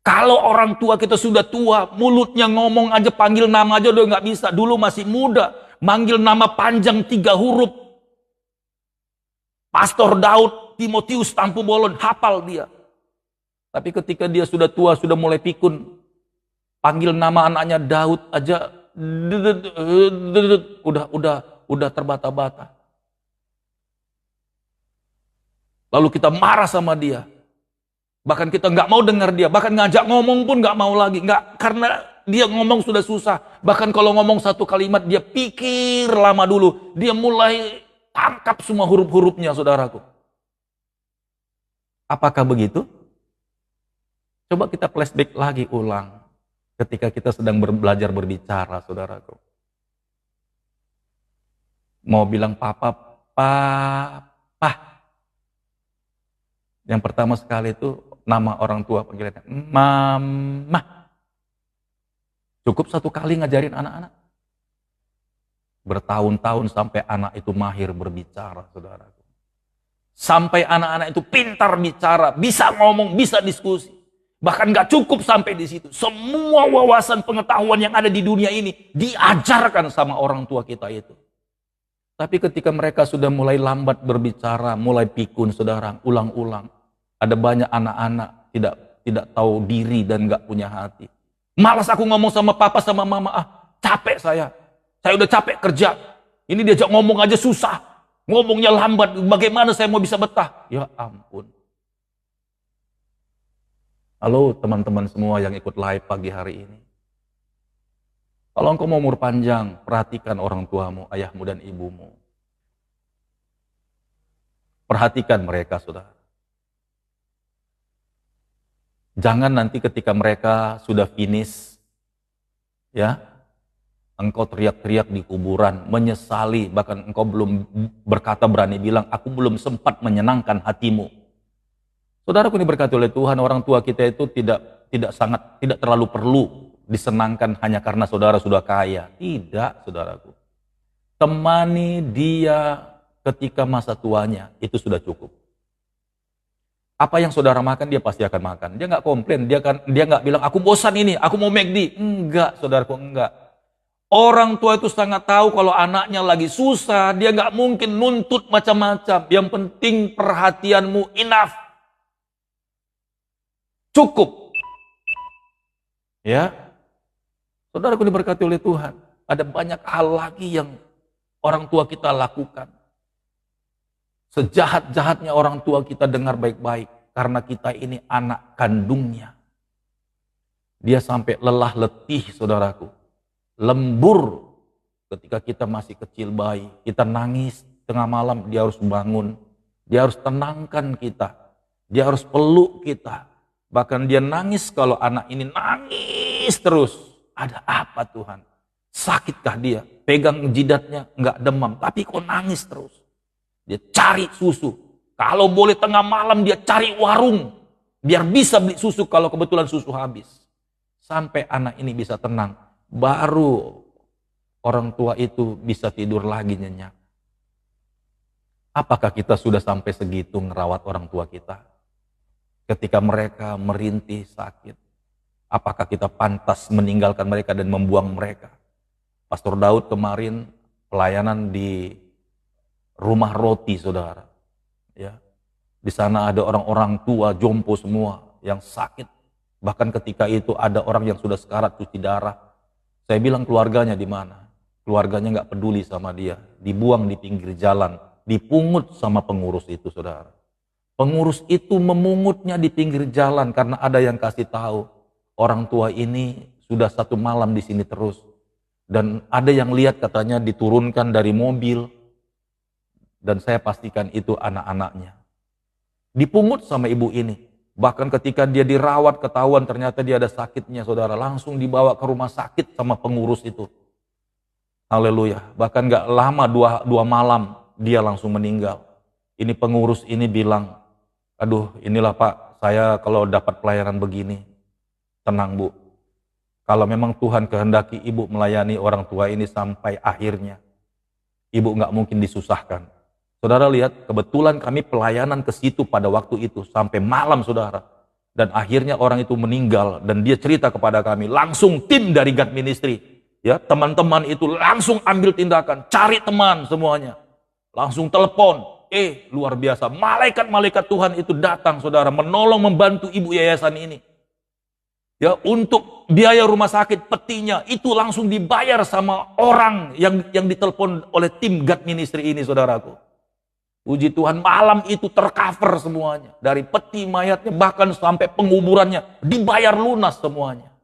Kalau orang tua kita sudah tua, mulutnya ngomong aja, panggil nama aja udah nggak bisa. Dulu masih muda, manggil nama panjang 3 huruf. Pastor Daud, Timotius Tampu Bolon, hafal dia. Tapi ketika dia sudah tua, sudah mulai pikun, panggil nama anaknya Daud aja, udah terbata-bata. Lalu kita marah sama dia. Bahkan kita nggak mau dengar dia. Bahkan ngajak ngomong pun nggak mau lagi. Nggak, karena dia ngomong sudah susah. Bahkan kalau ngomong satu kalimat, dia pikir lama dulu. Dia mulai tangkap semua huruf-hurufnya, saudaraku. Apakah begitu? Coba kita flashback lagi ulang. Ketika kita sedang belajar berbicara, saudaraku. Mau bilang papa. Yang pertama sekali itu nama orang tua panggilannya mama. Cukup satu kali ngajarin anak-anak. Bertahun-tahun sampai anak itu mahir berbicara, saudaraku. Sampai anak-anak itu pintar bicara, bisa ngomong, bisa diskusi. Bahkan gak cukup sampai di situ. Semua wawasan pengetahuan yang ada di dunia ini diajarkan sama orang tua kita itu. Tapi ketika mereka sudah mulai lambat berbicara, mulai pikun, saudara, ulang-ulang. Ada banyak anak-anak tidak tahu diri dan gak punya hati. Malas aku ngomong sama papa sama mama, capek saya. Saya udah capek kerja. Ini diajak ngomong aja susah. Ngomongnya lambat, bagaimana saya mau bisa betah? Ya ampun. Halo teman-teman semua yang ikut live pagi hari ini. Kalau engkau mau umur panjang, perhatikan orang tuamu, ayahmu dan ibumu. Perhatikan mereka, saudara. Jangan nanti ketika mereka sudah finish, ya, engkau teriak-teriak di kuburan, menyesali, bahkan engkau belum berkata berani bilang, aku belum sempat menyenangkan hatimu. Saudaraku ini berkati oleh Tuhan, orang tua kita itu tidak terlalu perlu disenangkan hanya karena saudara sudah kaya. Tidak, saudaraku. Temani dia ketika masa tuanya, itu sudah cukup. Apa yang saudara makan, dia pasti akan makan. Dia nggak komplain, dia nggak bilang, aku bosan ini, aku mau McD. Enggak, saudaraku, enggak. Orang tua itu sangat tahu kalau anaknya lagi susah, dia nggak mungkin nuntut macam-macam. Yang penting perhatianmu enough. Cukup. Ya. Saudaraku diberkati oleh Tuhan. Ada banyak hal lagi yang orang tua kita lakukan. Sejahat-jahatnya orang tua kita dengar baik-baik. Karena kita ini anak kandungnya. Dia sampai lelah letih, saudaraku. Lembur ketika kita masih kecil bayi. Kita nangis tengah malam, dia harus bangun. Dia harus tenangkan kita. Dia harus peluk kita. Bahkan dia nangis kalau anak ini nangis terus. Ada apa Tuhan? Sakitkah dia? Pegang jidatnya, enggak demam. Tapi kok nangis terus? Dia cari susu. Kalau boleh tengah malam dia cari warung. Biar bisa beli susu kalau kebetulan susu habis. Sampai anak ini bisa tenang. Baru orang tua itu bisa tidur lagi nyenyak. Apakah kita sudah sampai segitu ngerawat orang tua kita? Ketika mereka merintih sakit. Apakah kita pantas meninggalkan mereka dan membuang mereka? Pastor Daud kemarin pelayanan di rumah roti, saudara. Ya, di sana ada orang-orang tua, jompo semua yang sakit. Bahkan ketika itu ada orang yang sudah sekarat cuci darah. Saya bilang keluarganya di mana? Keluarganya nggak peduli sama dia, dibuang di pinggir jalan, dipungut sama pengurus itu, saudara. Pengurus itu memungutnya di pinggir jalan karena ada yang kasih tahu orang tua ini sudah satu malam di sini terus. Dan ada yang lihat katanya diturunkan dari mobil. Dan saya pastikan itu anak-anaknya. Dipungut sama ibu ini. Bahkan ketika dia dirawat ketahuan ternyata dia ada sakitnya, saudara. Langsung dibawa ke rumah sakit sama pengurus itu. Haleluya. Bahkan gak lama dua malam dia langsung meninggal. Ini pengurus ini bilang, aduh inilah Pak, saya kalau dapat pelayanan begini, tenang Bu. Kalau memang Tuhan kehendaki ibu melayani orang tua ini sampai akhirnya, ibu gak mungkin disusahkan. Saudara lihat, kebetulan kami pelayanan ke situ pada waktu itu sampai malam, saudara. Dan akhirnya orang itu meninggal dan dia cerita kepada kami, langsung tim dari God Ministry, ya teman-teman itu langsung ambil tindakan, cari teman semuanya, langsung telepon, Luar biasa. Malaikat-malaikat Tuhan itu datang, saudara, menolong, membantu ibu yayasan ini. Ya, untuk biaya rumah sakit petinya itu langsung dibayar sama orang yang ditelepon oleh tim God Ministry ini, saudaraku. Puji Tuhan, malam itu tercover semuanya. Dari peti mayatnya bahkan sampai penguburannya dibayar lunas semuanya.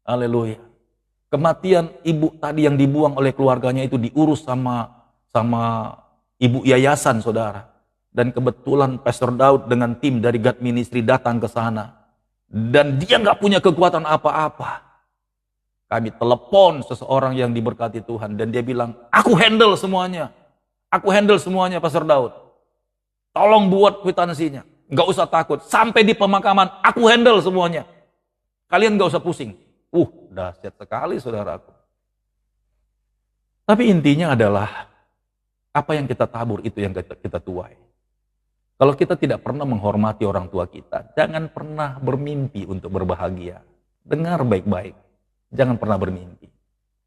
Haleluya. Kematian ibu tadi yang dibuang oleh keluarganya itu diurus sama ibu yayasan, saudara. Dan kebetulan Pastor Daud dengan tim dari God Ministry datang ke sana. Dan dia nggak punya kekuatan apa-apa. Kami telepon seseorang yang diberkati Tuhan dan dia bilang, aku handle semuanya. Aku handle semuanya, Pastor Daud. Tolong buat kwitansinya. Nggak usah takut. Sampai di pemakaman, aku handle semuanya. Kalian nggak usah pusing. Dahsyat sekali, saudaraku. Tapi intinya adalah, apa yang kita tabur itu yang kita tuai. Kalau kita tidak pernah menghormati orang tua kita, jangan pernah bermimpi untuk berbahagia. Dengar baik-baik, jangan pernah bermimpi.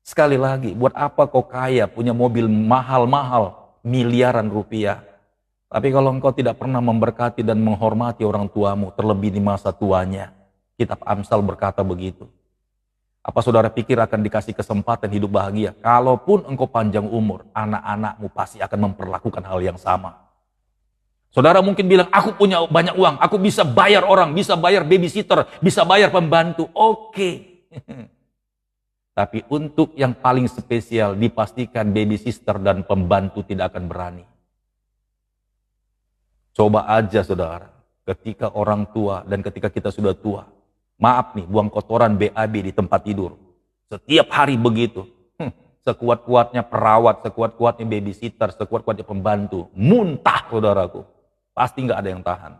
Sekali lagi, buat apa kau kaya, punya mobil mahal-mahal, miliaran rupiah. Tapi kalau engkau tidak pernah memberkati dan menghormati orang tuamu, terlebih di masa tuanya, kitab Amsal berkata begitu. Apa saudara pikir akan dikasih kesempatan hidup bahagia? Kalaupun engkau panjang umur, anak-anakmu pasti akan memperlakukan hal yang sama. Saudara mungkin bilang, aku punya banyak uang, aku bisa bayar orang, bisa bayar babysitter, bisa bayar pembantu. Oke. Tapi untuk yang paling spesial, dipastikan babysitter dan pembantu tidak akan berani. Coba aja, saudara, ketika orang tua dan ketika kita sudah tua, maaf nih, buang kotoran BAB di tempat tidur. Setiap hari begitu. Sekuat-kuatnya perawat, sekuat-kuatnya babysitter, sekuat-kuatnya pembantu. Muntah, saudaraku. Pasti nggak ada yang tahan.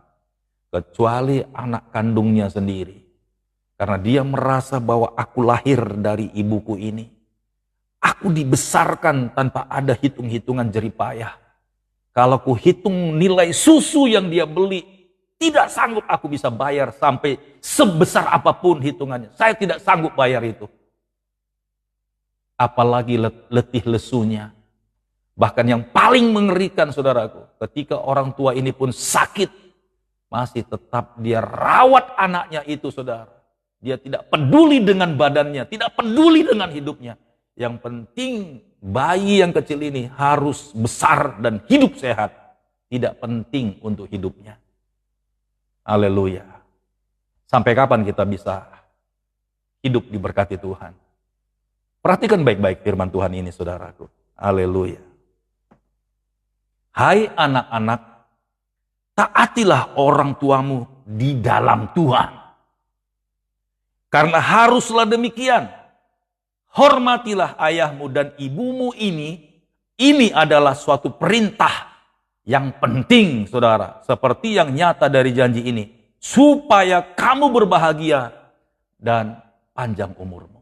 Kecuali anak kandungnya sendiri. Karena dia merasa bahwa aku lahir dari ibuku ini. Aku dibesarkan tanpa ada hitung-hitungan jeripayah. Kalau ku hitung nilai susu yang dia beli, tidak sanggup aku bisa bayar sampai sebesar apapun hitungannya. Saya tidak sanggup bayar itu. Apalagi letih lesunya. Bahkan yang paling mengerikan, saudaraku, ketika orang tua ini pun sakit, masih tetap dia rawat anaknya itu, saudara. Dia tidak peduli dengan badannya, tidak peduli dengan hidupnya. Yang penting bayi yang kecil ini harus besar dan hidup sehat. Tidak penting untuk hidupnya. Haleluya. Sampai kapan kita bisa hidup diberkati Tuhan? Perhatikan baik-baik firman Tuhan ini, saudaraku. Haleluya. Hai anak-anak, taatilah orang tuamu di dalam Tuhan. Karena haruslah demikian. Hormatilah ayahmu dan ibumu ini adalah suatu perintah yang penting, saudara. Seperti yang nyata dari janji ini. Supaya kamu berbahagia dan panjang umurmu.